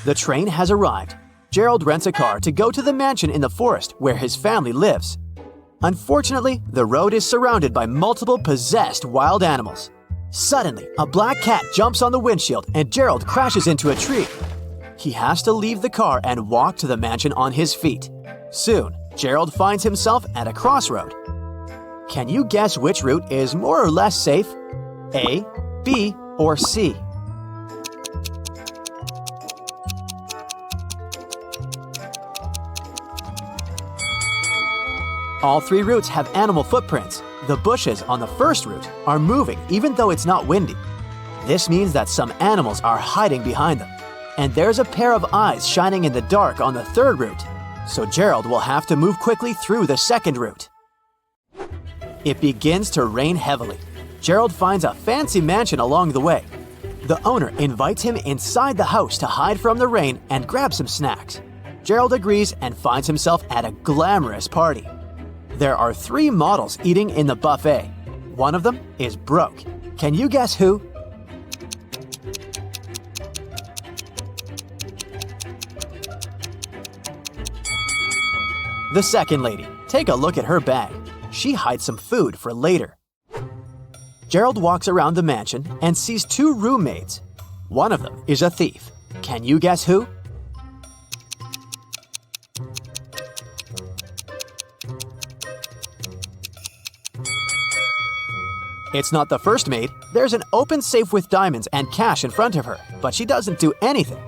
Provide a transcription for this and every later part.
The train has arrived. Gerald rents a car to go to the mansion in the forest where his family lives. Unfortunately, the road is surrounded by multiple possessed wild animals. Suddenly, a black cat jumps on the windshield and Gerald crashes into a tree. He has to leave the car and walk to the mansion on his feet. Soon, Gerald finds himself at a crossroad. Can you guess which route is more or less safe? A, B, or C? All three routes have animal footprints. The bushes on the first route are moving even though it's not windy. This means that some animals are hiding behind them. And there's a pair of eyes shining in the dark on the third route. So Gerald will have to move quickly through the second route. It begins to rain heavily. Gerald finds a fancy mansion along the way. The owner invites him inside the house to hide from the rain and grab some snacks. Gerald agrees and finds himself at a glamorous party. There are 3 models eating in the buffet. One of them is broke. Can you guess who? The second lady. Take a look at her bag. She hides some food for later. Gerald walks around the mansion and sees 2 roommates. One of them is a thief. Can you guess who? It's not the first maid. There's an open safe with diamonds and cash in front of her, but she doesn't do anything.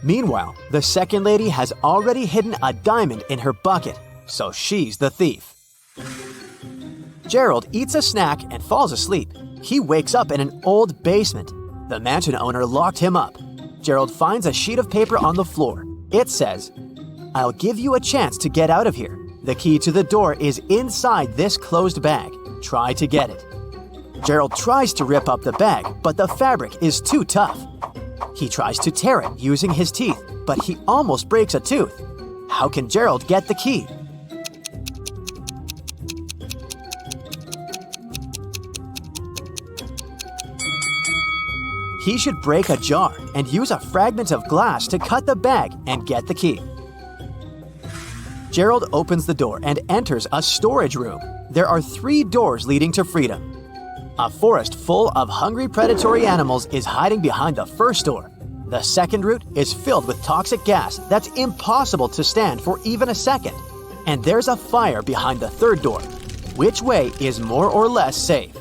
Meanwhile, the second lady has already hidden a diamond in her bucket, so she's the thief. Gerald eats a snack and falls asleep. He wakes up in an old basement. The mansion owner locked him up. Gerald finds a sheet of paper on the floor. It says, "I'll give you a chance to get out of here. The key to the door is inside this closed bag. Try to get it." Gerald tries to rip up the bag, but the fabric is too tough. He tries to tear it using his teeth, but he almost breaks a tooth. How can Gerald get the key? He should break a jar and use a fragment of glass to cut the bag and get the key. Gerald opens the door and enters a storage room. There are 3 doors leading to freedom. A forest full of hungry predatory animals is hiding behind the first door. The second route is filled with toxic gas that's impossible to stand for even a second. And there's a fire behind the third door. Which way is more or less safe?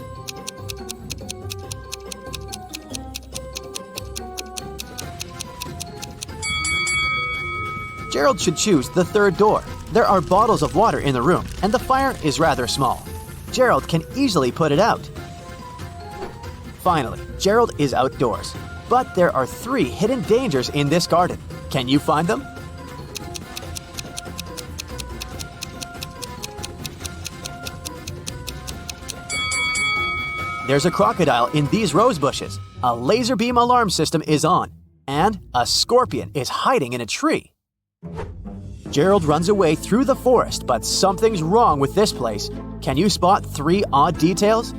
Gerald should choose the third door. There are bottles of water in the room, and the fire is rather small. Gerald can easily put it out. Finally, Gerald is outdoors. But there are 3 hidden dangers in this garden. Can you find them? There's a crocodile in these rose bushes. A laser beam alarm system is on. And a scorpion is hiding in a tree. Gerald runs away through the forest, but something's wrong with this place. Can you spot 3 odd details?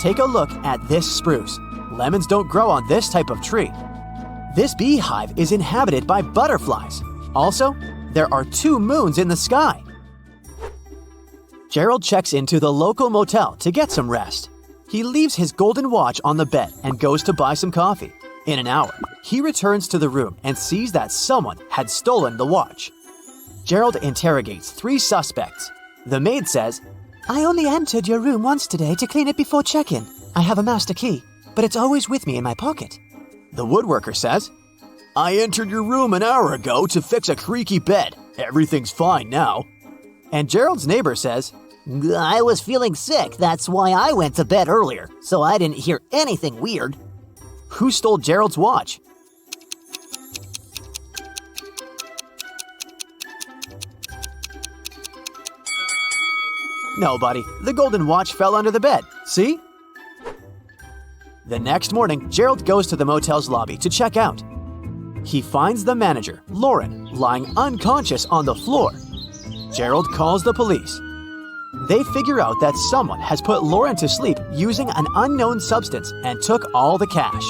Take a look at this spruce. Lemons don't grow on this type of tree. This beehive is inhabited by butterflies. Also, there are 2 moons in the sky. Gerald checks into the local motel to get some rest. He leaves his golden watch on the bed and goes to buy some coffee. In an hour, he returns to the room and sees that someone had stolen the watch. Gerald interrogates 3 suspects. The maid says, "I only entered your room once today to clean it before check-in. I have a master key, but it's always with me in my pocket." The woodworker says, "I entered your room an hour ago to fix a creaky bed. Everything's fine now." And Gerald's neighbor says, "I was feeling sick, that's why I went to bed earlier, so I didn't hear anything weird." Who stole Gerald's watch? Nobody. The golden watch fell under the bed. See? The next morning, Gerald goes to the motel's lobby to check out. He finds the manager, Lauren, lying unconscious on the floor. Gerald calls the police. They figure out that someone has put Lauren to sleep using an unknown substance and took all the cash.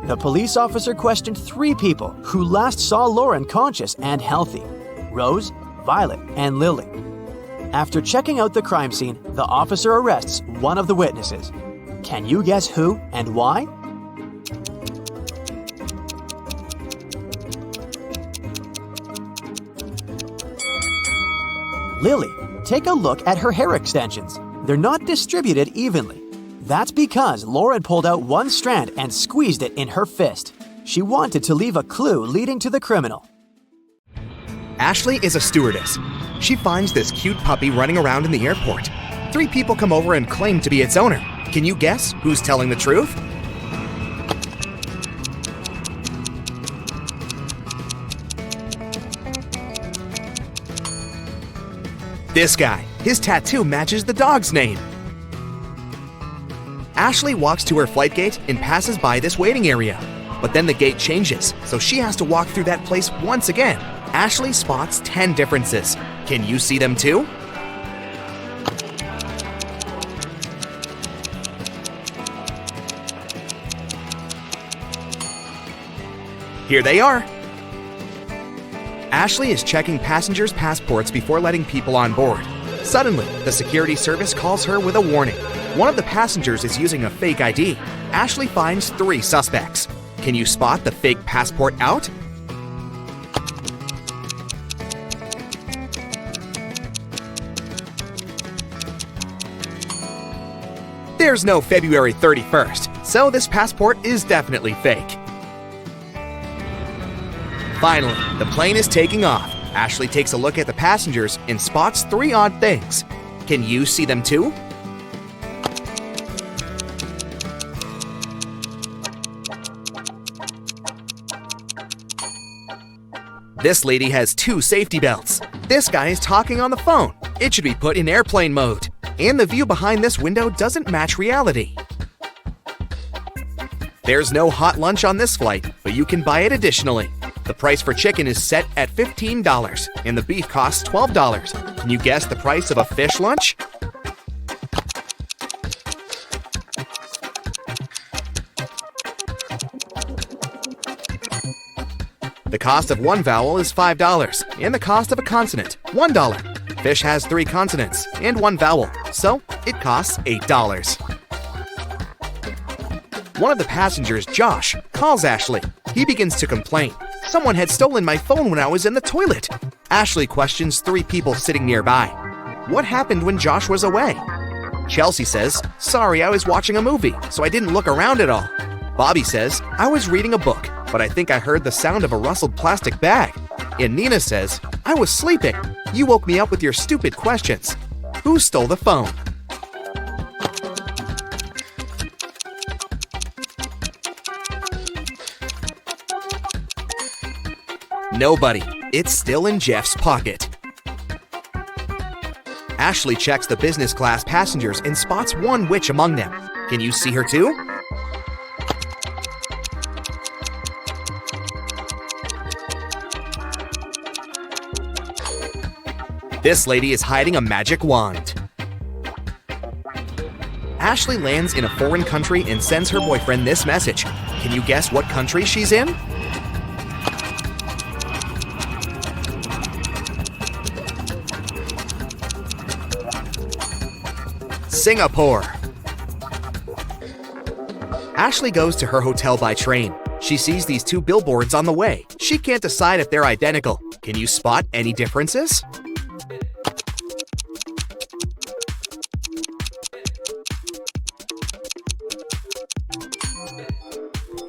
The police officer questioned 3 people who last saw Lauren conscious and healthy: Rose, Violet, and Lily. After checking out the crime scene, the officer arrests one of the witnesses. Can you guess who and why? Lily. Take a look at her hair extensions. They're not distributed evenly. That's because Lauren pulled out one strand and squeezed it in her fist. She wanted to leave a clue leading to the criminal. Ashley is a stewardess. She finds this cute puppy running around in the airport. 3 people come over and claim to be its owner. Can you guess who's telling the truth? This guy. His tattoo matches the dog's name. Ashley walks to her flight gate and passes by this waiting area. But then the gate changes, so she has to walk through that place once again. Ashley spots 10 differences. Can you see them too? Here they are. Ashley is checking passengers' passports before letting people on board. Suddenly, the security service calls her with a warning. One of the passengers is using a fake ID. Ashley finds 3 suspects. Can you spot the fake passport out? There's no February 31st, so this passport is definitely fake. Finally, the plane is taking off. Ashley takes a look at the passengers and spots 3 odd things. Can you see them too? This lady has 2 safety belts. This guy is talking on the phone. It should be put in airplane mode. And the view behind this window doesn't match reality. There's no hot lunch on this flight, but you can buy it additionally. The price for chicken is set at $15, and the beef costs $12. Can you guess the price of a fish lunch? The cost of one vowel is $5, and the cost of a consonant, $1. Fish has 3 consonants and 1 vowel, so it costs $8. One of the passengers, Josh, calls Ashley. He begins to complain. Someone had stolen my phone when I was in the toilet. Ashley questions 3 people sitting nearby. What happened when Josh was away? Chelsea says, sorry, I was watching a movie, so I didn't look around at all. Bobby says, I was reading a book, but I think I heard the sound of a rustled plastic bag. And Nina says, I was sleeping. You woke me up with your stupid questions. Who stole the phone? Nobody. It's still in Jeff's pocket. Ashley checks the business class passengers and spots one witch among them. Can you see her too? This lady is hiding a magic wand. Ashley lands in a foreign country and sends her boyfriend this message. Can you guess what country she's in? Singapore. Ashley goes to her hotel by train. She sees these 2 billboards on the way. She can't decide if they're identical. Can you spot any differences?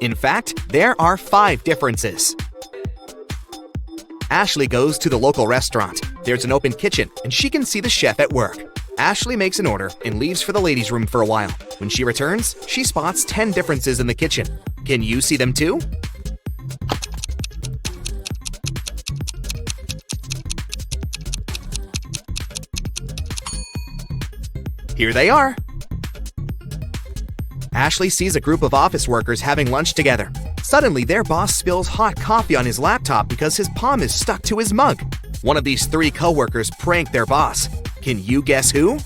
In fact, there are 5 differences. Ashley goes to the local restaurant. There's an open kitchen, and she can see the chef at work. Ashley makes an order and leaves for the ladies' room for a while. When she returns, she spots 10 differences in the kitchen. Can you see them too? Here they are. Ashley sees a group of office workers having lunch together. Suddenly, their boss spills hot coffee on his laptop because his palm is stuck to his mug. One of these 3 co-workers prank their boss. Can you guess who?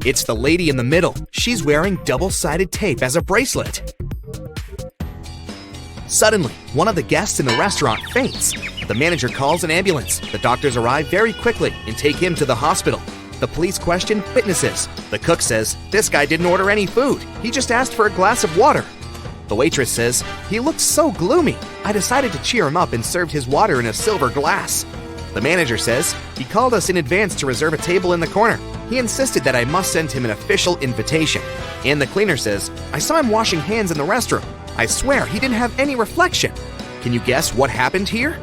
It's the lady in the middle. She's wearing double-sided tape as a bracelet. Suddenly, one of the guests in the restaurant faints. The manager calls an ambulance. The doctors arrive very quickly and take him to the hospital. The police question witnesses. The cook says, "This guy didn't order any food. He just asked for a glass of water." The waitress says, "He looked so gloomy. I decided to cheer him up and served his water in a silver glass." The manager says, "He called us in advance to reserve a table in the corner. He insisted that I must send him an official invitation." And the cleaner says, "I saw him washing hands in the restroom. I swear he didn't have any reflection." Can you guess what happened here?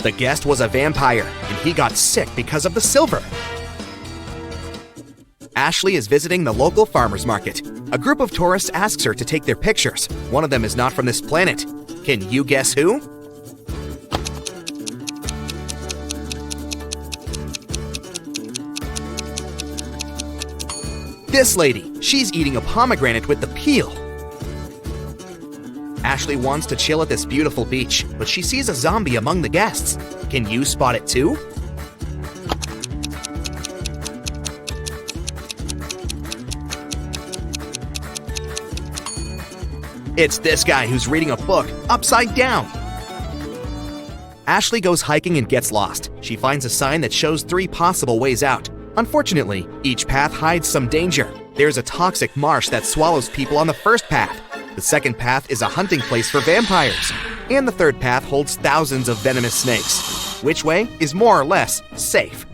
The guest was a vampire, and he got sick because of the silver. Ashley is visiting the local farmer's market. A group of tourists asks her to take their pictures. One of them is not from this planet. Can you guess who? This lady. She's eating a pomegranate with the peel. Ashley wants to chill at this beautiful beach, but she sees a zombie among the guests. Can you spot it too? It's this guy who's reading a book upside down. Ashley goes hiking and gets lost. She finds a sign that shows 3 possible ways out. Unfortunately, each path hides some danger. There's a toxic marsh that swallows people on the first path. The second path is a hunting place for vampires. And the third path holds thousands of venomous snakes. Which way is more or less safe?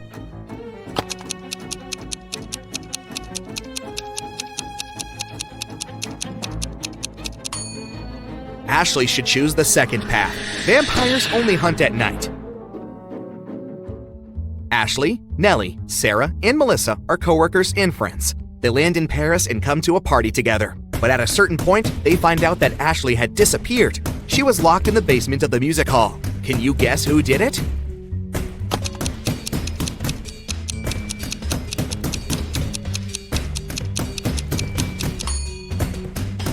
Ashley should choose the second path. Vampires only hunt at night. Ashley, Nellie, Sarah, and Melissa are coworkers and friends. They land in Paris and come to a party together. But at a certain point, they find out that Ashley had disappeared. She was locked in the basement of the music hall. Can you guess who did it?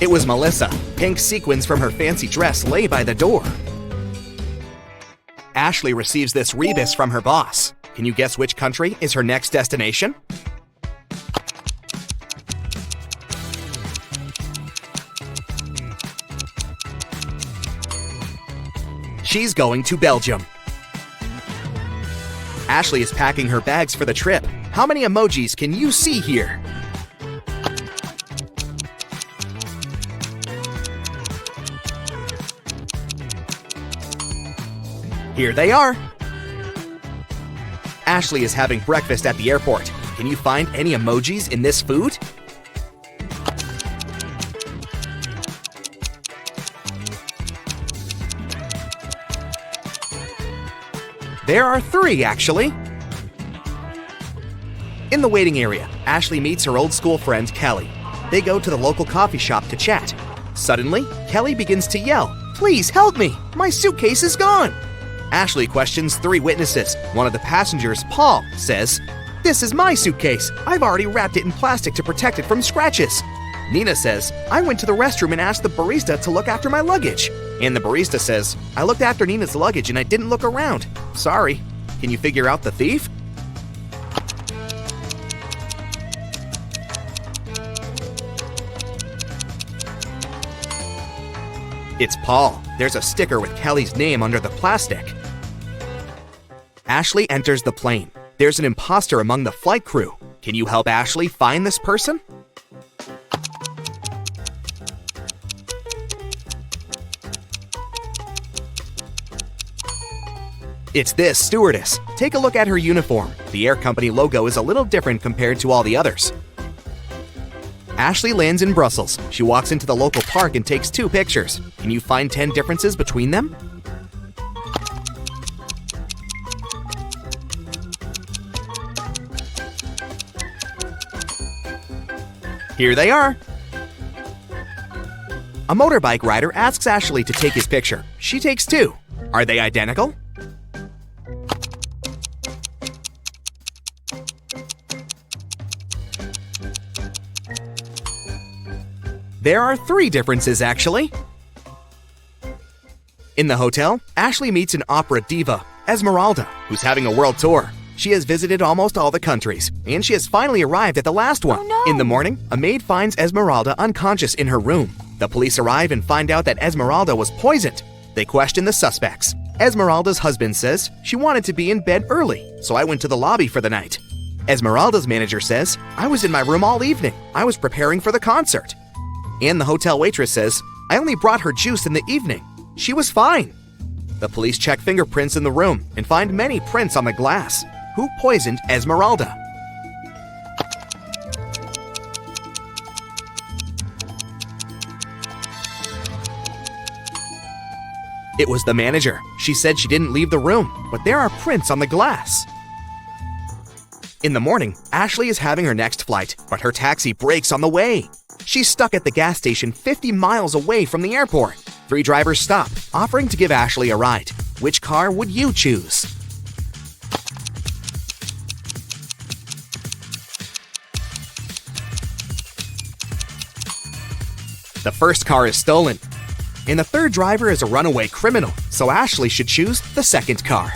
It was Melissa. Pink sequins from her fancy dress lay by the door. Ashley receives this rebus from her boss. Can you guess which country is her next destination? She's going to Belgium. Ashley is packing her bags for the trip. How many emojis can you see here? Here they are. Ashley is having breakfast at the airport. Can you find any emojis in this food? There are 3, actually. In the waiting area, Ashley meets her old school friend, Kelly. They go to the local coffee shop to chat. Suddenly, Kelly begins to yell, "Please help me! My suitcase is gone!" Ashley questions 3 witnesses. One of the passengers, Paul, says, "This is my suitcase. I've already wrapped it in plastic to protect it from scratches." Nina says, "I went to the restroom and asked the barista to look after my luggage." And the barista says, "I looked after Nina's luggage and I didn't look around. Sorry." Can you figure out the thief? It's Paul. There's a sticker with Kelly's name under the plastic. Ashley enters the plane. There's an imposter among the flight crew. Can you help Ashley find this person? It's this stewardess. Take a look at her uniform. The air company logo is a little different compared to all the others. Ashley lands in Brussels. She walks into the local park and takes 2 pictures. Can you find 10 differences between them? Here they are. A motorbike rider asks Ashley to take his picture. She takes 2. Are they identical? There are 3 differences, actually. In the hotel, Ashley meets an opera diva, Esmeralda, who's having a world tour. She has visited almost all the countries, and she has finally arrived at the last one. Oh, no. In the morning, a maid finds Esmeralda unconscious in her room. The police arrive and find out that Esmeralda was poisoned. They question the suspects. Esmeralda's husband says, "She wanted to be in bed early, so I went to the lobby for the night." Esmeralda's manager says, "I was in my room all evening. I was preparing for the concert." And the hotel waitress says, "I only brought her juice in the evening. She was fine." The police check fingerprints in the room and find many prints on the glass. Who poisoned Esmeralda? It was the manager. She said she didn't leave the room, but there are prints on the glass. In the morning, Ashley is having her next flight, but her taxi breaks on the way. She's stuck at the gas station 50 miles away from the airport. 3 drivers stop, offering to give Ashley a ride. Which car would you choose? The first car is stolen, and the 3rd driver is a runaway criminal, so Ashley should choose the 2nd car.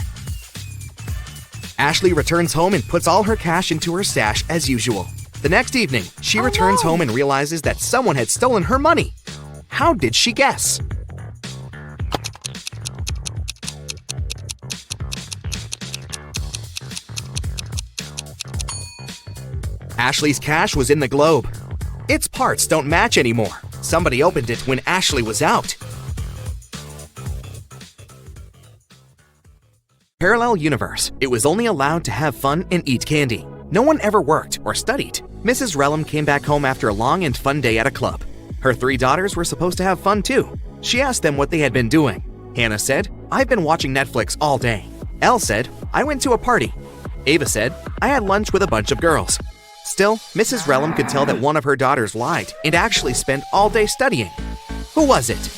Ashley returns home and puts all her cash into her stash as usual. The next evening, she returns home and realizes that someone had stolen her money. How did she guess? Ashley's cash was in the globe. Its parts don't match anymore. Somebody opened it when Ashley was out. Parallel universe. It was only allowed to have fun and eat candy. No one ever worked or studied. Mrs. Relum came back home after a long and fun day at a club. Her 3 daughters were supposed to have fun too. She asked them what they had been doing. Hannah said, "I've been watching Netflix all day." Elle said, "I went to a party." Ava said, "I had lunch with a bunch of girls." Still, Mrs. Relum could tell that one of her daughters lied and actually spent all day studying. Who was it?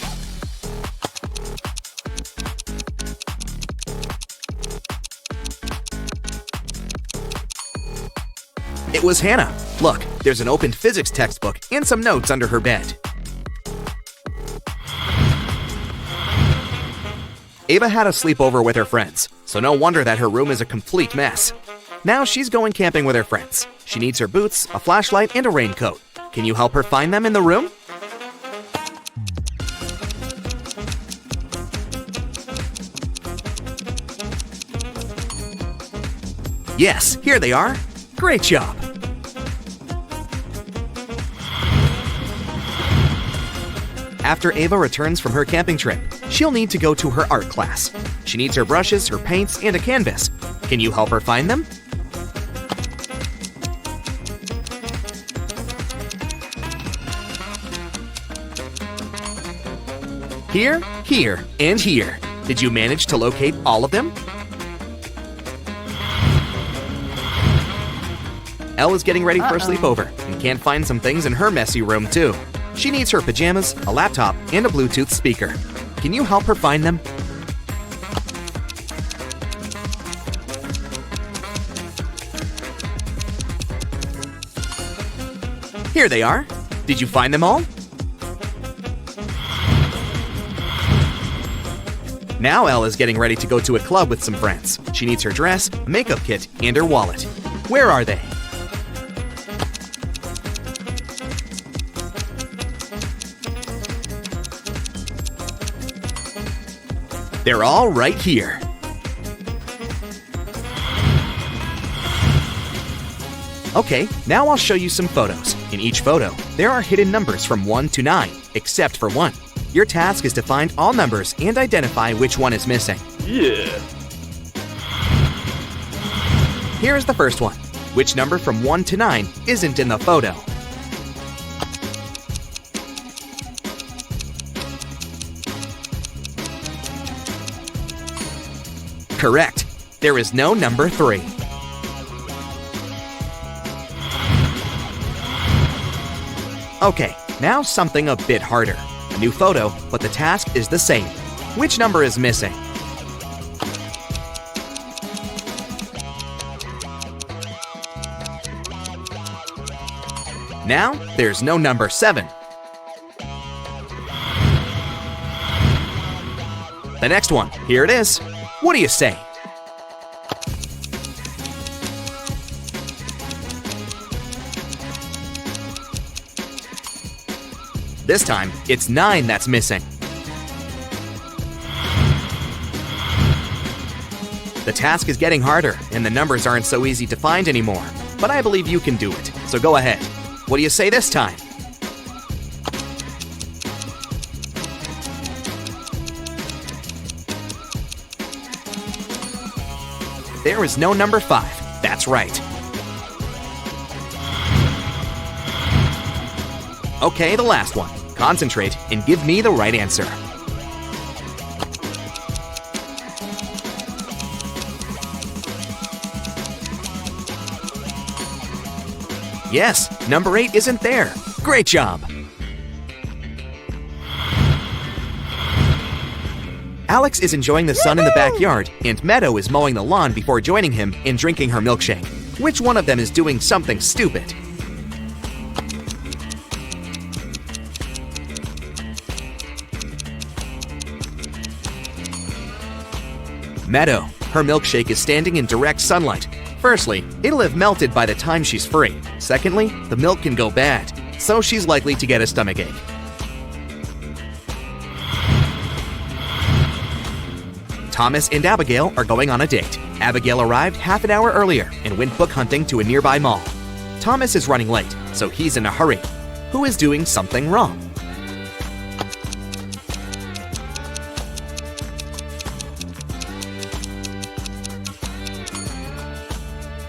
It was Hannah. Look, there's an opened physics textbook and some notes under her bed. Ava had a sleepover with her friends, so no wonder that her room is a complete mess. Now she's going camping with her friends. She needs her boots, a flashlight, and a raincoat. Can you help her find them in the room? Yes, here they are. Great job. After Ava returns from her camping trip, she'll need to go to her art class. She needs her brushes, her paints, and a canvas. Can you help her find them? Here, here, and here. Did you manage to locate all of them? Elle is getting ready for a sleepover and can't find some things in her messy room too. She needs her pajamas, a laptop, and a Bluetooth speaker. Can you help her find them? Here they are. Did you find them all? Now Elle is getting ready to go to a club with some friends. She needs her dress, a makeup kit, and her wallet. Where are they? They're all right here. Okay, now I'll show you some photos. In each photo, there are hidden numbers from 1 to 9, except for 1. Your task is to find all numbers and identify which one is missing. Yeah. Here is the first one. Which number from 1 to 9 isn't in the photo? Correct. There is no number 3. Okay, now something a bit harder. A new photo, but the task is the same. Which number is missing? Now, there's no number 7. The next one, here it is. What do you say? This time, it's 9 that's missing. The task is getting harder, and the numbers aren't so easy to find anymore. But I believe you can do it, so go ahead. What do you say this time? There is no number 5. That's right. Okay, the last one. Concentrate and give me the right answer. Yes, number 8 isn't there. Great job! Alex is enjoying the sun in the backyard, and Meadow is mowing the lawn before joining him and drinking her milkshake. Which one of them is doing something stupid? Meadow. Her milkshake is standing in direct sunlight. Firstly, it'll have melted by the time she's free. Secondly, the milk can go bad, so she's likely to get a stomachache. Thomas and Abigail are going on a date. Abigail arrived half an hour earlier and went book hunting to a nearby mall. Thomas is running late, so he's in a hurry. Who is doing something wrong?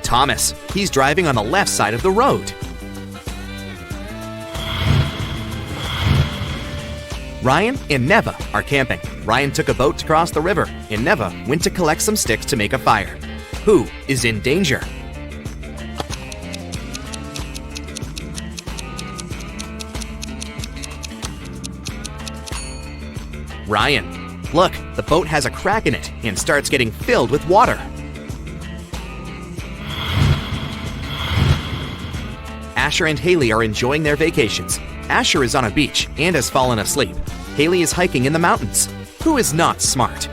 Thomas. He's driving on the left side of the road. Ryan and Neva are camping. Ryan took a boat to cross the river, and Neva went to collect some sticks to make a fire. Who is in danger? Ryan. Look, the boat has a crack in it and starts getting filled with water. Asher and Haley are enjoying their vacations. Asher is on a beach and has fallen asleep. Haley is hiking in the mountains. Who is not smart?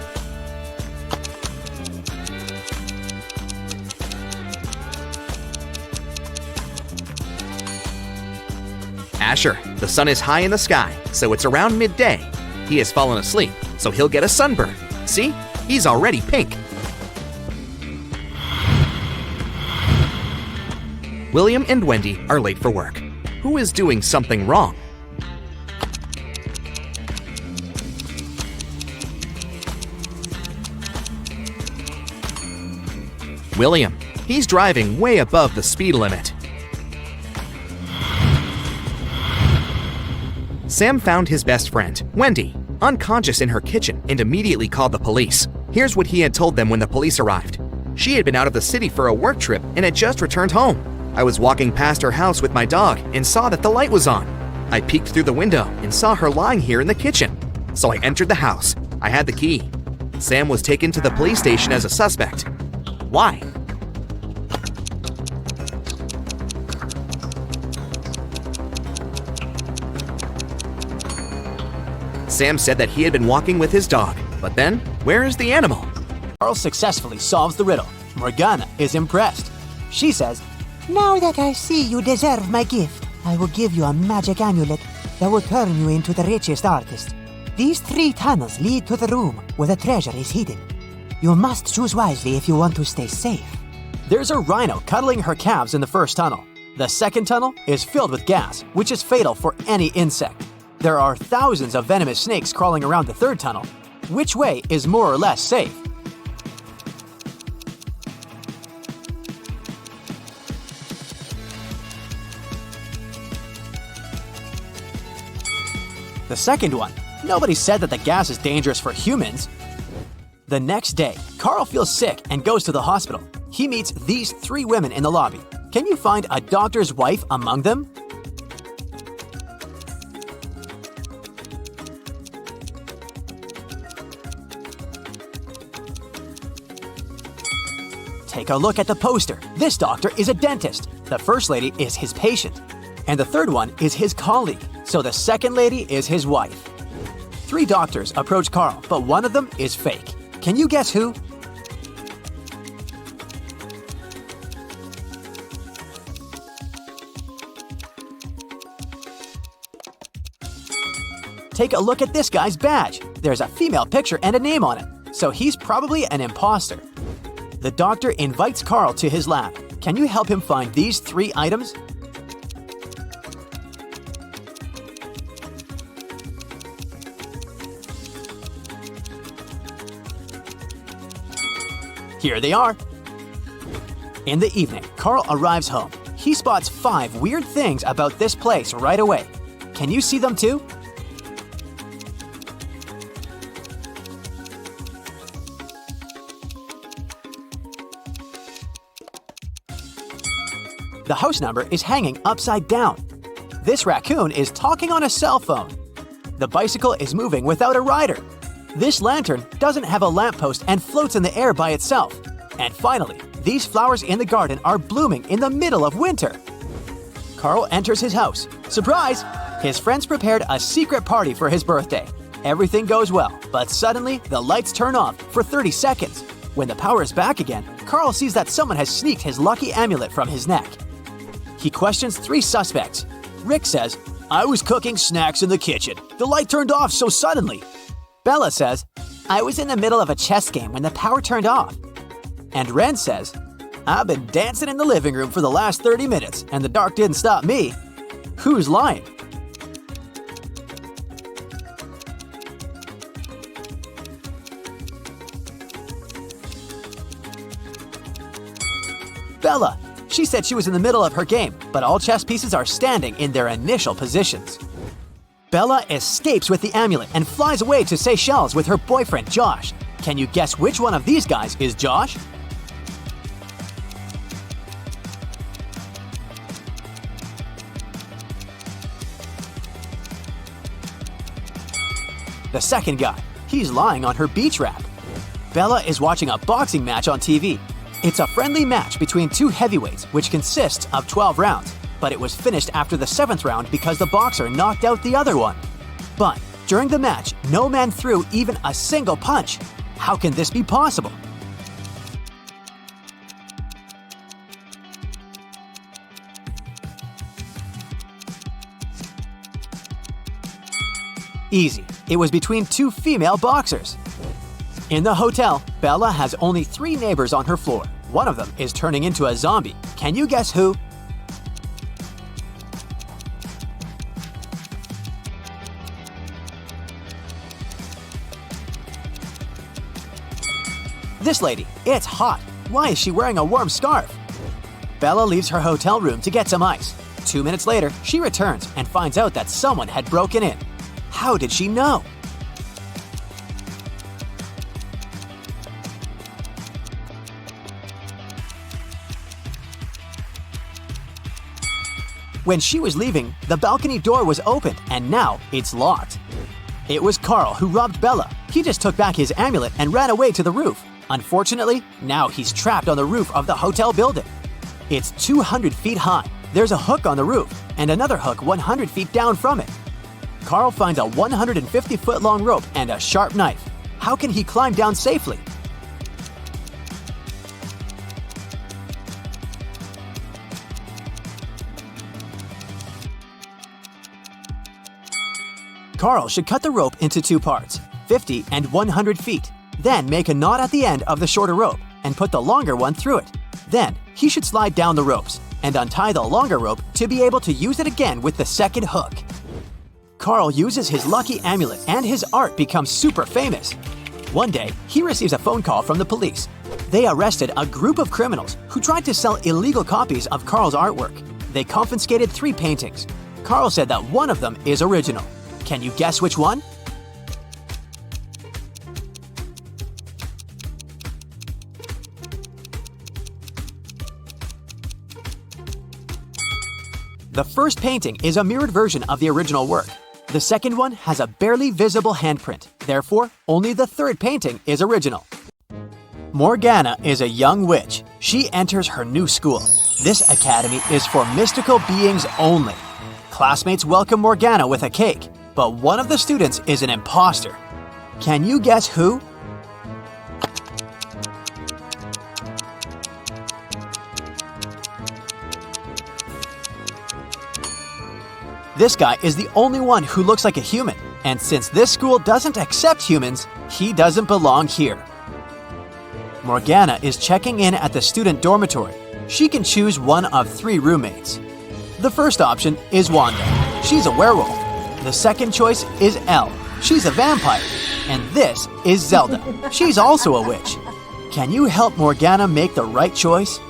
Asher. The sun is high in the sky, so it's around midday. He has fallen asleep, so he'll get a sunburn. See? He's already pink. William and Wendy are late for work. Who is doing something wrong? William. He's driving way above the speed limit. Sam found his best friend, Wendy, unconscious in her kitchen and immediately called the police. Here's what he had told them when the police arrived. She had been out of the city for a work trip and had just returned home. I was walking past her house with my dog and saw that the light was on. I peeked through the window and saw her lying here in the kitchen. So I entered the house. I had the key. Sam was taken to the police station as a suspect. Why? Sam said that he had been walking with his dog, but then, where is the animal? Carl successfully solves the riddle. Morgana is impressed. She says, Now that I see you deserve my gift, I will give you a magic amulet that will turn you into the richest artist. These 3 tunnels lead to the room where the treasure is hidden. You must choose wisely if you want to stay safe. there's a rhino cuddling her calves in the first tunnel. The second tunnel is filled with gas, which is fatal for any insect. There are thousands of venomous snakes crawling around the third tunnel. Which way is more or less safe? The second one. Nobody said that the gas is dangerous for humans. The next day, Carl feels sick and goes to the hospital. He meets these 3 women in the lobby. Can you find a doctor's wife among them? Take a look at the poster. This doctor is a dentist. The first lady is his patient. And the third one is his colleague. So the second lady is his wife. Three doctors approach Carl, but one of them is fake. Can you guess who? Take a look at this guy's badge. There's a female picture and a name on it, so he's probably an imposter. The doctor invites Carl to his lab. Can you help him find these three items? Here they are. In the evening, Carl arrives home. He spots 5 weird things about this place right away. Can you see them too? The house number is hanging upside down. This raccoon is talking on a cell phone. The bicycle is moving without a rider. This lantern doesn't have a lamppost and floats in the air by itself. And finally, these flowers in the garden are blooming in the middle of winter. Carl enters his house. Surprise! His friends prepared a secret party for his birthday. Everything goes well, but suddenly the lights turn off for 30 seconds. When the power is back again, Carl sees that someone has sneaked his lucky amulet from his neck. He questions 3 suspects. Rick says, "I was cooking snacks in the kitchen. The light turned off so suddenly." Bella says, "I was in the middle of a chess game when the power turned off." And Ren says, "I've been dancing in the living room for the last 30 minutes, and the dark didn't stop me." Who's lying? Bella. She said she was in the middle of her game, but all chess pieces are standing in their initial positions. Bella escapes with the amulet and flies away to Seychelles with her boyfriend Josh. Can you guess which one of these guys is Josh? The second guy. He's lying on her beach raft. Bella is watching a boxing match on TV. It's a friendly match between 2 heavyweights, which consists of 12 rounds, but it was finished after the 7th round because the boxer knocked out the other one. But during the match, no man threw even a single punch. How can this be possible? Easy. It was between 2 female boxers. In the hotel, Bella has only 3 neighbors on her floor. One of them is turning into a zombie. Can you guess who? This lady. It's hot. Why is she wearing a warm scarf? Bella leaves her hotel room to get some ice. 2 minutes later, she returns and finds out that someone had broken in. How did she know? When she was leaving, the balcony door was open and now it's locked. It was Carl who robbed Bella. He just took back his amulet and ran away to the roof. Unfortunately, now he's trapped on the roof of the hotel building. It's 200 feet high. There's a hook on the roof and another hook 100 feet down from it. Carl finds a 150-foot long rope and a sharp knife. How can he climb down safely? Carl should cut the rope into 2 parts, 50 and 100 feet. Then make a knot at the end of the shorter rope and put the longer one through it. Then he should slide down the ropes and untie the longer rope to be able to use it again with the second hook. Carl uses his lucky amulet and his art becomes super famous. One day, he receives a phone call from the police. They arrested a group of criminals who tried to sell illegal copies of Carl's artwork. They confiscated 3 paintings. Carl said that one of them is original. Can you guess which one? The first painting is a mirrored version of the original work. The second one has a barely visible handprint. Therefore, only the third painting is original. Morgana is a young witch. She enters her new school. This academy is for mystical beings only. Classmates welcome Morgana with a cake. but one of the students is an imposter. Can you guess who? This guy is the only one who looks like a human, and since this school doesn't accept humans, he doesn't belong here. Morgana is checking in at the student dormitory. She can choose one of 3 roommates. The first option is Wanda. She's a werewolf. The second choice is Elle. She's a vampire. And this is Zelda. She's also a witch. Can you help Morgana make the right choice?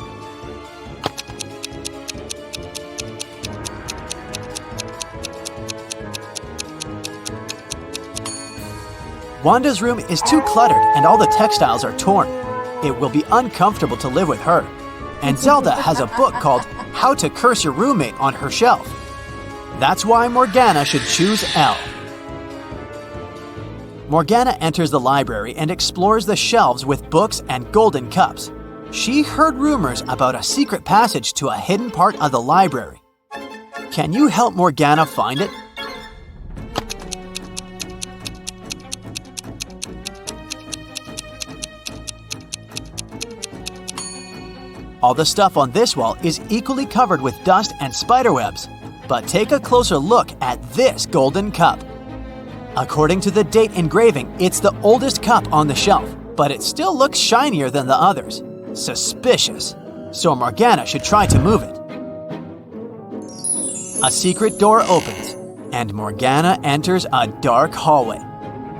Wanda's room is too cluttered and all the textiles are torn. It will be uncomfortable to live with her. And Zelda has a book called How to Curse Your Roommate on her shelf. That's why Morgana should choose Elle. Morgana enters the library and explores the shelves with books and golden cups. She heard rumors about a secret passage to a hidden part of the library. Can you help Morgana find it? All the stuff on this wall is equally covered with dust and spiderwebs. But take a closer look at this golden cup. According to the date engraving, it's the oldest cup on the shelf, but it still looks shinier than the others. Suspicious. So Morgana should try to move it. A secret door opens, and Morgana enters a dark hallway.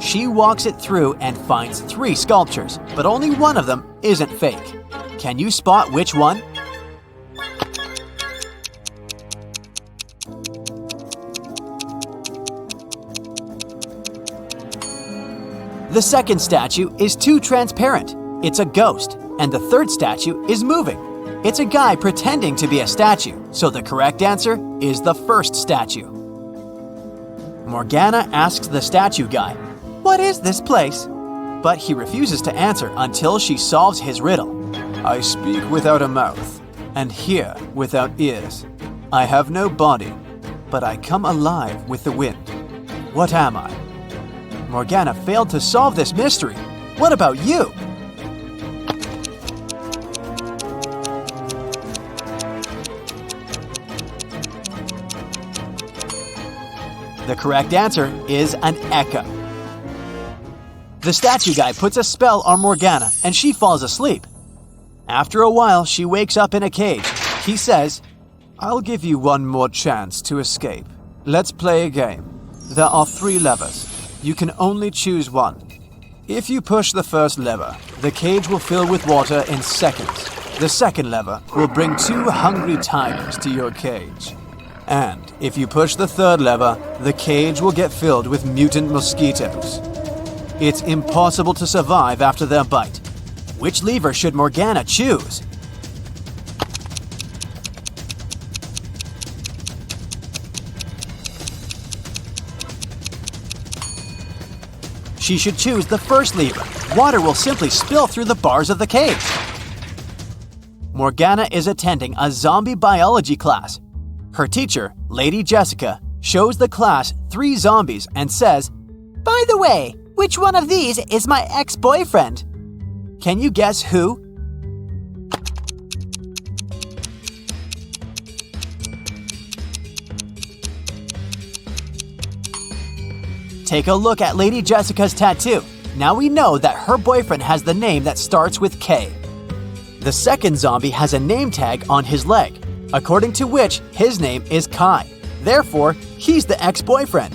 She walks it through and finds 3 sculptures, but only one of them isn't fake. Can you spot which one? The second statue is too transparent. It's a ghost. And the third statue is moving. It's a guy pretending to be a statue, so the correct answer is the first statue. Morgana asks the statue guy, "What is this place?" But he refuses to answer until she solves his riddle. "I speak without a mouth, and hear without ears. I have no body, but I come alive with the wind. What am I?" Morgana failed to solve this mystery. What about you? The correct answer is an echo. The statue guy puts a spell on Morgana and she falls asleep. After a while, she wakes up in a cage. He says, "I'll give you one more chance to escape. Let's play a game. There are 3 levers. You can only choose one. If you push the first lever, the cage will fill with water in seconds. The second lever will bring 2 hungry tigers to your cage. And if you push the third lever, the cage will get filled with mutant mosquitoes. It's impossible to survive after their bite. Which lever should Morgana choose?" She should choose the first lever. Water will simply spill through the bars of the cage. Morgana is attending a zombie biology class. Her teacher, Lady Jessica, shows the class 3 zombies and says, "By the way, which one of these is my ex-boyfriend?" Can you guess who? Take a look at Lady Jessica's tattoo. Now we know that her boyfriend has the name that starts with K. The second zombie has a name tag on his leg, according to which his name is Kai. Therefore, he's the ex-boyfriend.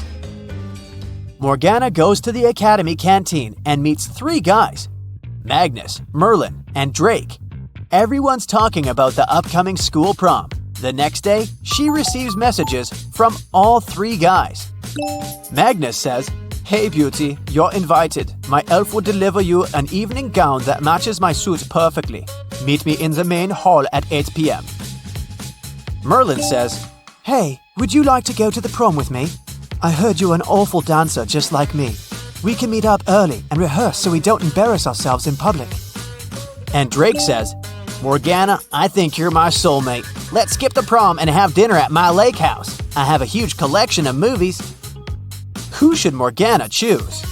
Morgana goes to the academy canteen and meets 3 guys, Magnus, Merlin, and Drake. Everyone's talking about the upcoming school prom. The next day, she receives messages from all 3 guys. Magnus says, "Hey beauty, you're invited. My elf will deliver you an evening gown that matches my suit perfectly. Meet me in the main hall at 8 p.m. Merlin says, "Hey, would you like to go to the prom with me? I heard you're an awful dancer just like me. We can meet up early and rehearse so we don't embarrass ourselves in public." And Drake says, "Morgana, I think you're my soulmate. Let's skip the prom and have dinner at my lake house. I have a huge collection of movies." Who should Morgana choose?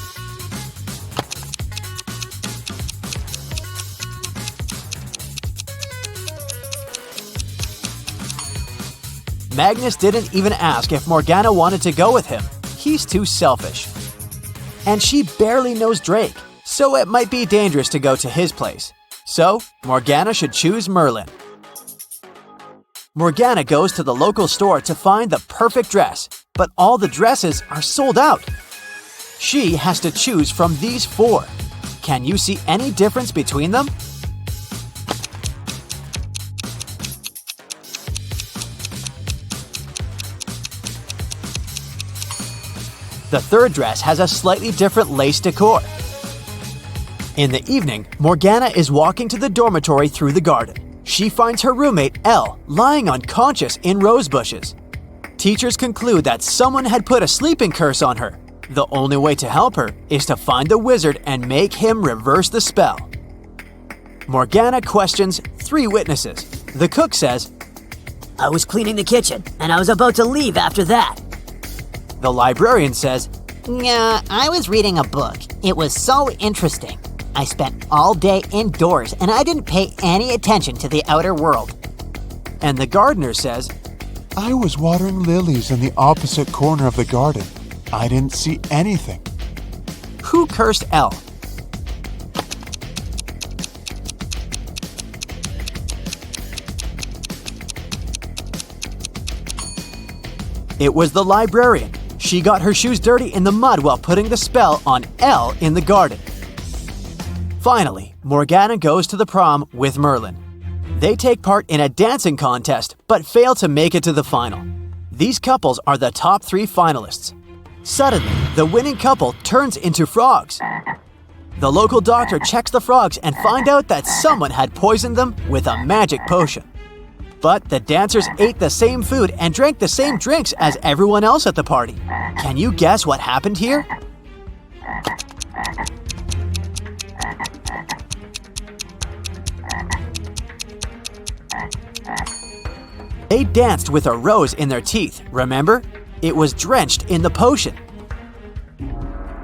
Magnus didn't even ask if Morgana wanted to go with him. He's too selfish. And she barely knows Drake, so it might be dangerous to go to his place. So, Morgana should choose Merlin. Morgana goes to the local store to find the perfect dress, but all the dresses are sold out. She has to choose from these 4. Can you see any difference between them? The third dress has a slightly different lace decor. In the evening, Morgana is walking to the dormitory through the garden. She finds her roommate, Elle, lying unconscious in rose bushes. Teachers conclude that someone had put a sleeping curse on her. The only way to help her is to find the wizard and make him reverse the spell. Morgana questions 3 witnesses. The cook says, I was cleaning the kitchen, and I was about to leave after that. the librarian says, Yeah, I was reading a book. It was so interesting. I spent all day indoors and I didn't pay any attention to the outer world. and the gardener says, I was watering lilies in the opposite corner of the garden. I didn't see anything. who cursed Elle? It was the librarian. She got her shoes dirty in the mud while putting the spell on Elle in the garden. Finally, Morgana goes to the prom with Merlin. They take part in a dancing contest but fail to make it to the final. These couples are the top 3 finalists. Suddenly, the winning couple turns into frogs. The local doctor checks the frogs and finds out that someone had poisoned them with a magic potion. But the dancers ate the same food and drank the same drinks as everyone else at the party. Can you guess what happened here? They danced with a rose in their teeth, remember? It was drenched in the potion.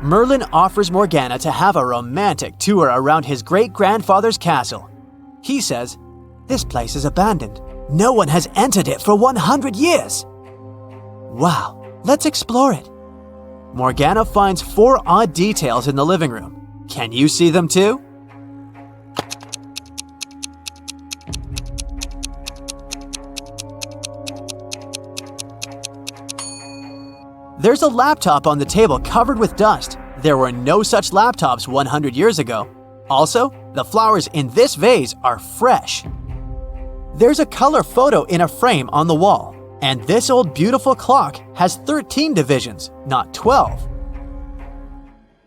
Merlin offers Morgana to have a romantic tour around his great-grandfather's castle. He says, "This place is abandoned. No one has entered it for 100 years. Wow, let's explore it." Morgana finds 4 odd details in the living room. Can you see them too? There's a laptop on the table covered with dust. There were no such laptops 100 years ago. Also, the flowers in this vase are fresh. There's a color photo in a frame on the wall, and this old beautiful clock has 13 divisions, not 12.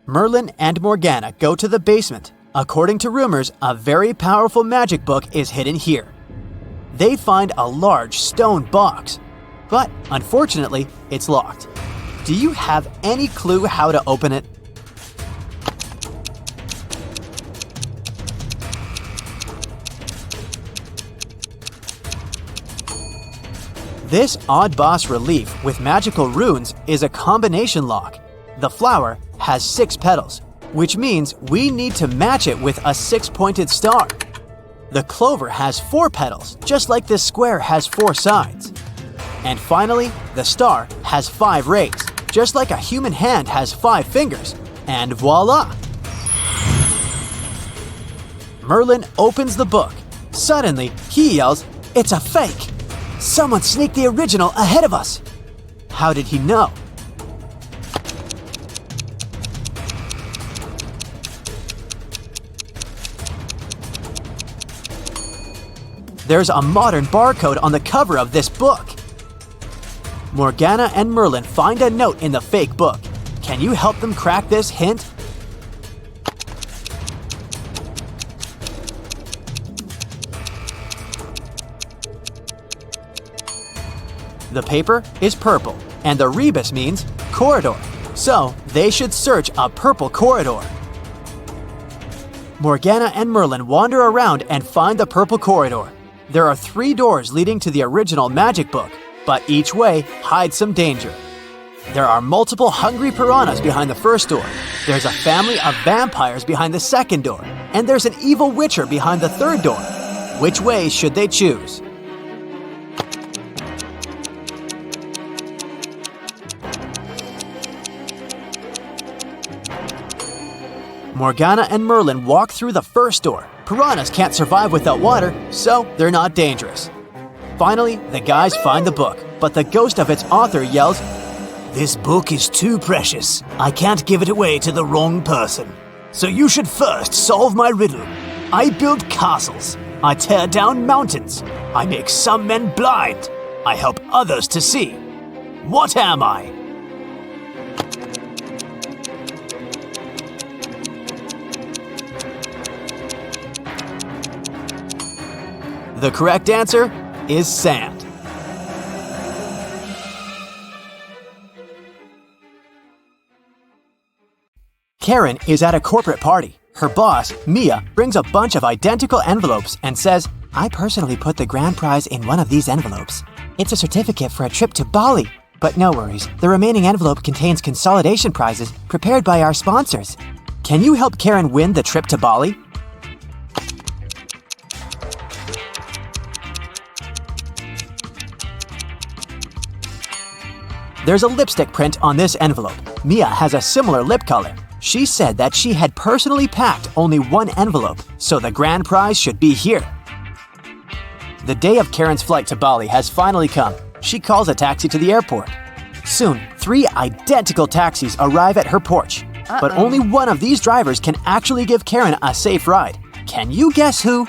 Merlin and Morgana go to the basement. According to rumors, a very powerful magic book is hidden here. They find a large stone box, but unfortunately, it's locked. Do you have any clue how to open it? This odd boss relief with magical runes is a combination lock. The flower has 6 petals, which means we need to match it with a 6-pointed star. The clover has 4 petals, just like this square has 4 sides. And finally, the star has 5 rays, just like a human hand has 5 fingers. And voila! Merlin opens the book. Suddenly, he yells, "It's a fake! Someone sneaked the original ahead of us!" How did he know? There's a modern barcode on the cover of this book. Morgana and Merlin find a note in the fake book. Can you help them crack this hint? The paper is purple, and the rebus means corridor. So, they should search a purple corridor. Morgana and Merlin wander around and find the purple corridor. There are 3 doors leading to the original magic book, but each way hides some danger. There are multiple hungry piranhas behind the first door. There's a family of vampires behind the second door. And there's an evil witcher behind the third door. Which way should they choose? Morgana and Merlin walk through the first door. Piranhas can't survive without water, so they're not dangerous. Finally, the guys find the book, but the ghost of its author yells, "This book is too precious. I can't give it away to the wrong person. So you should first solve my riddle. I build castles. I tear down mountains. I make some men blind. I help others to see. What am I?" The correct answer is sand. Karen is at a corporate party. Her boss, Mia, brings a bunch of identical envelopes and says, "I personally put the grand prize in one of these envelopes. It's a certificate for a trip to Bali. But no worries, the remaining envelope contains consolidation prizes prepared by our sponsors. Can you help Karen win the trip to Bali?" There's a lipstick print on this envelope. Mia has a similar lip color. She said that she had personally packed only one envelope, so the grand prize should be here. The day of Karen's flight to Bali has finally come. She calls a taxi to the airport. Soon, 3 identical taxis arrive at her porch. But only one of these drivers can actually give Karen a safe ride. Can you guess who?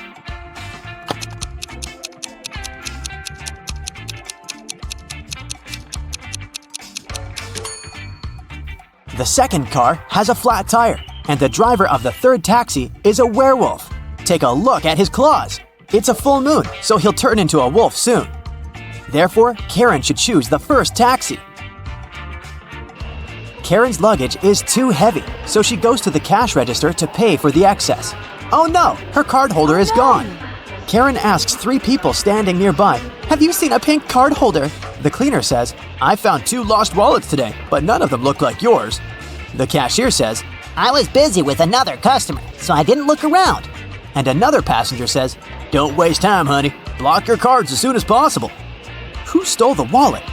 The second car has a flat tire, and the driver of the third taxi is a werewolf. Take a look at his claws. It's a full moon, so he'll turn into a wolf soon. Therefore, Karen should choose the first taxi. Karen's luggage is too heavy, so she goes to the cash register to pay for the excess. Oh no, her card holder is gone. Karen asks 3 people standing nearby, "Have you seen a pink card holder?" The cleaner says, "I found 2 lost wallets today, but none of them look like yours." The cashier says, I was busy with another customer, so I didn't look around. and another passenger says, "Don't waste time, honey. Block your cards as soon as possible." Who stole the wallet?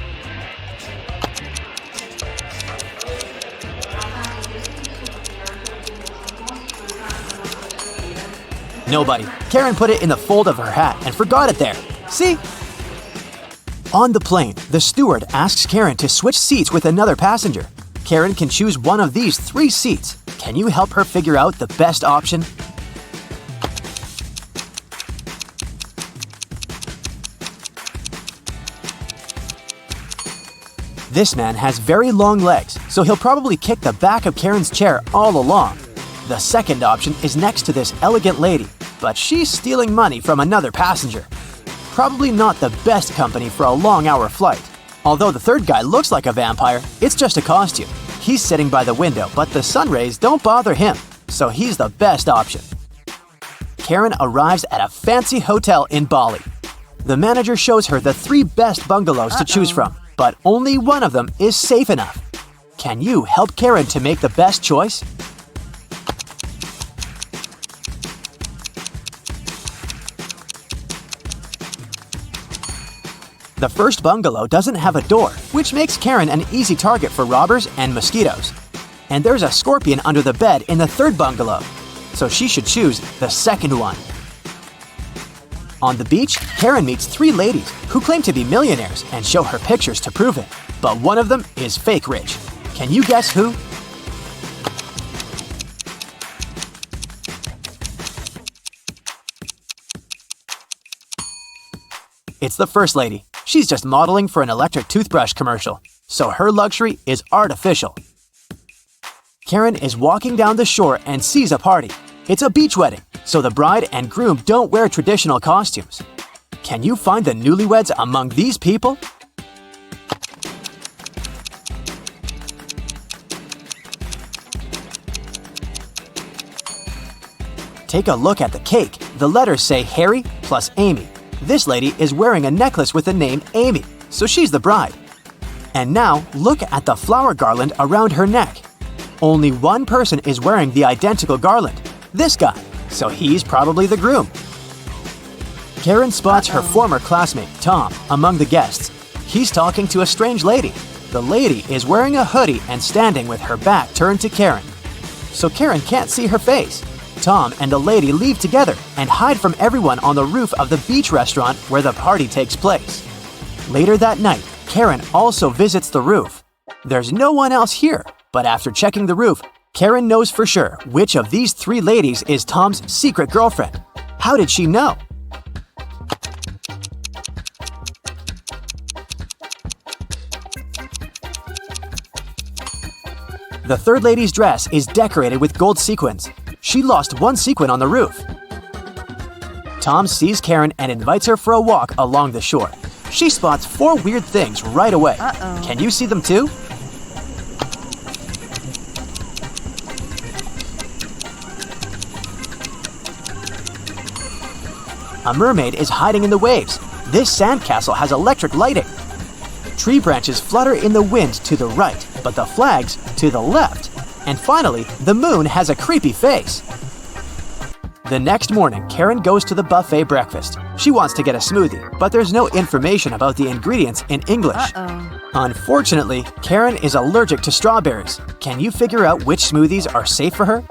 Nobody. Karen put it in the fold of her hat and forgot it there. See? On the plane, the steward asks Karen to switch seats with another passenger. Karen can choose one of these 3 seats. Can you help her figure out the best option? This man has very long legs, so he'll probably kick the back of Karen's chair all along. The second option is next to this elegant lady, but she's stealing money from another passenger. Probably not the best company for a long-hour flight. Although the third guy looks like a vampire, it's just a costume. He's sitting by the window, but the sun rays don't bother him, so he's the best option. Karen arrives at a fancy hotel in Bali. The manager shows her the 3 best bungalows to choose from, but only one of them is safe enough. Can you help Karen to make the best choice? The first bungalow doesn't have a door, which makes Karen an easy target for robbers and mosquitoes. And there's a scorpion under the bed in the third bungalow, so she should choose the second one. On the beach, Karen meets 3 ladies who claim to be millionaires and show her pictures to prove it. But one of them is fake rich. Can you guess who? It's the first lady. She's just modeling for an electric toothbrush commercial, so her luxury is artificial. Karen is walking down the shore and sees a party. It's a beach wedding, so the bride and groom don't wear traditional costumes. Can you find the newlyweds among these people? Take a look at the cake. The letters say Harry plus Amy. This lady is wearing a necklace with the name Amy, so she's the bride. And now, look at the flower garland around her neck. Only one person is wearing the identical garland, this guy, so he's probably the groom. Karen spots her former classmate, Tom, among the guests. He's talking to a strange lady. The lady is wearing a hoodie and standing with her back turned to Karen. So Karen can't see her face. Tom and the lady leave together and hide from everyone on the roof of the beach restaurant where the party takes place. Later that night, Karen also visits the roof. There's no one else here, but after checking the roof, Karen knows for sure which of these three ladies is Tom's secret girlfriend. How did she know? The third lady's dress is decorated with gold sequins. She lost one sequin on the roof. Tom sees Karen and invites her for a walk along the shore. She spots four weird things right away. Can you see them too? A mermaid is hiding in the waves. This sandcastle has electric lighting. Tree branches flutter in the wind to the right, but the flags to the left. And finally, the moon has a creepy face. The next morning, Karen goes to the buffet breakfast. She wants to get a smoothie, but there's no information about the ingredients in English. Unfortunately, Karen is allergic to strawberries. Can you figure out which smoothies are safe for her?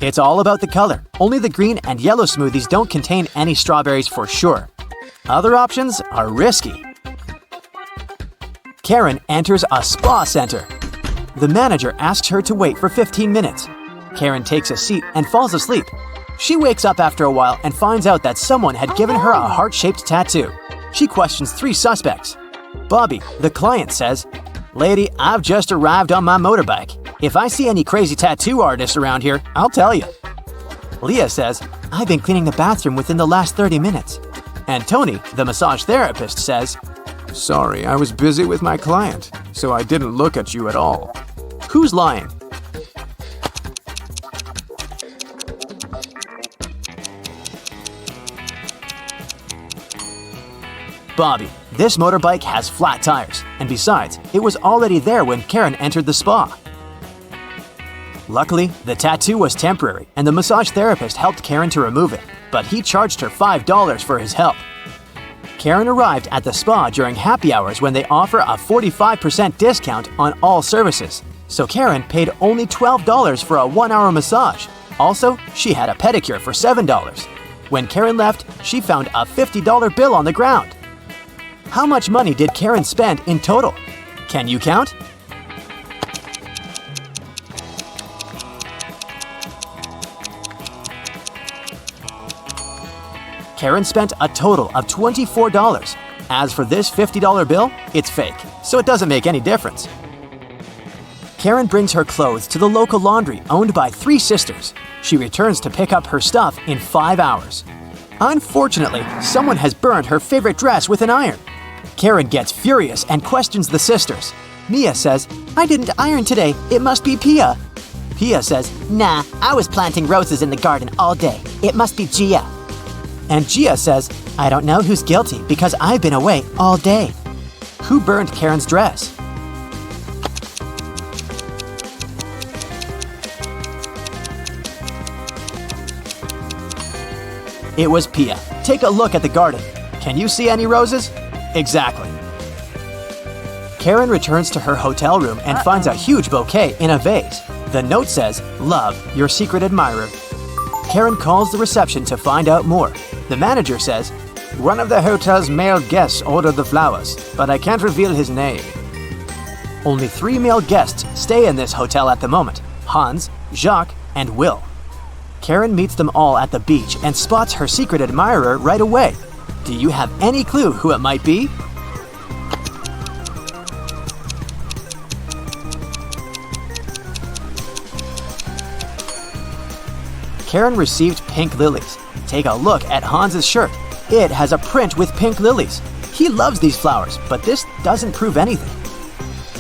It's all about the color. Only the green and yellow smoothies don't contain any strawberries for sure. Other options are risky. Karen enters a spa center. The manager asks her to wait for 15 minutes. Karen takes a seat and falls asleep. She wakes up after a while and finds out that someone had given her a heart-shaped tattoo. She questions three suspects. Bobby, the client, says, "Lady, I've just arrived on my motorbike. If I see any crazy tattoo artists around here, I'll tell you." Leah says, "I've been cleaning the bathroom within the last 30 minutes. And Tony, the massage therapist, says, Sorry, I was busy with my client, so I didn't look at you at all. Who's lying? Bobby, this motorbike has flat tires, and besides, it was already there when Karen entered the spa. Luckily, the tattoo was temporary, and the massage therapist helped Karen to remove it, but he charged her $5 for his help. Karen arrived at the spa during happy hours when they offer a 45% discount on all services. So Karen paid only $12 for a 1-hour massage. Also, she had a pedicure for $7. When Karen left, she found a $50 bill on the ground. How much money did Karen spend in total? Can you count? Karen spent a total of $24. As for this $50 bill, it's fake, so it doesn't make any difference. Karen brings her clothes to the local laundry owned by three sisters. She returns to pick up her stuff in 5 hours. Unfortunately, someone has burned her favorite dress with an iron. Karen gets furious and questions the sisters. Mia says, "I didn't iron today, it must be Pia." Pia says, "Nah, I was planting roses in the garden all day. It must be Gia." And Gia says, "I don't know who's guilty because I've been away all day." Who burned Karen's dress? It was Pia. Take a look at the garden. Can you see any roses? Exactly. Karen returns to her hotel room and finds a huge bouquet in a vase. The note says, "Love, your secret admirer." Karen calls the reception to find out more. The manager says, "One of the hotel's male guests ordered the flowers, but I can't reveal his name." Only 3 male guests stay in this hotel at the moment: Hans, Jacques, and Will. Karen meets them all at the beach and spots her secret admirer right away. Do you have any clue who it might be? Karen received pink lilies. Take a look at Hans's shirt. It has a print with pink lilies. He loves these flowers, but this doesn't prove anything.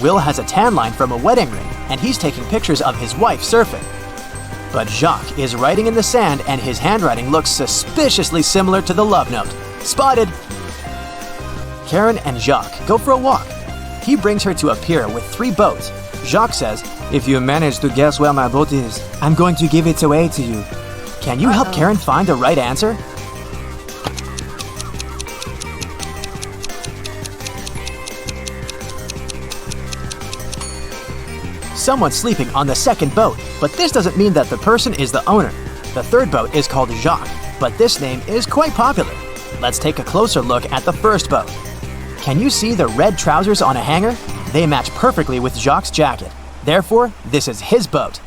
Will has a tan line from a wedding ring, and he's taking pictures of his wife surfing. But Jacques is writing in the sand and his handwriting looks suspiciously similar to the love note. Spotted! Karen and Jacques go for a walk. He brings her to a pier with 3 boats. Jacques says, "If you manage to guess where my boat is, I'm going to give it away to you." Can you help Karen find the right answer? Someone's sleeping on the second boat, but this doesn't mean that the person is the owner. The third boat is called Jacques, but this name is quite popular. Let's take a closer look at the first boat. Can you see the red trousers on a hanger? They match perfectly with Jacques' jacket. Therefore, this is his boat.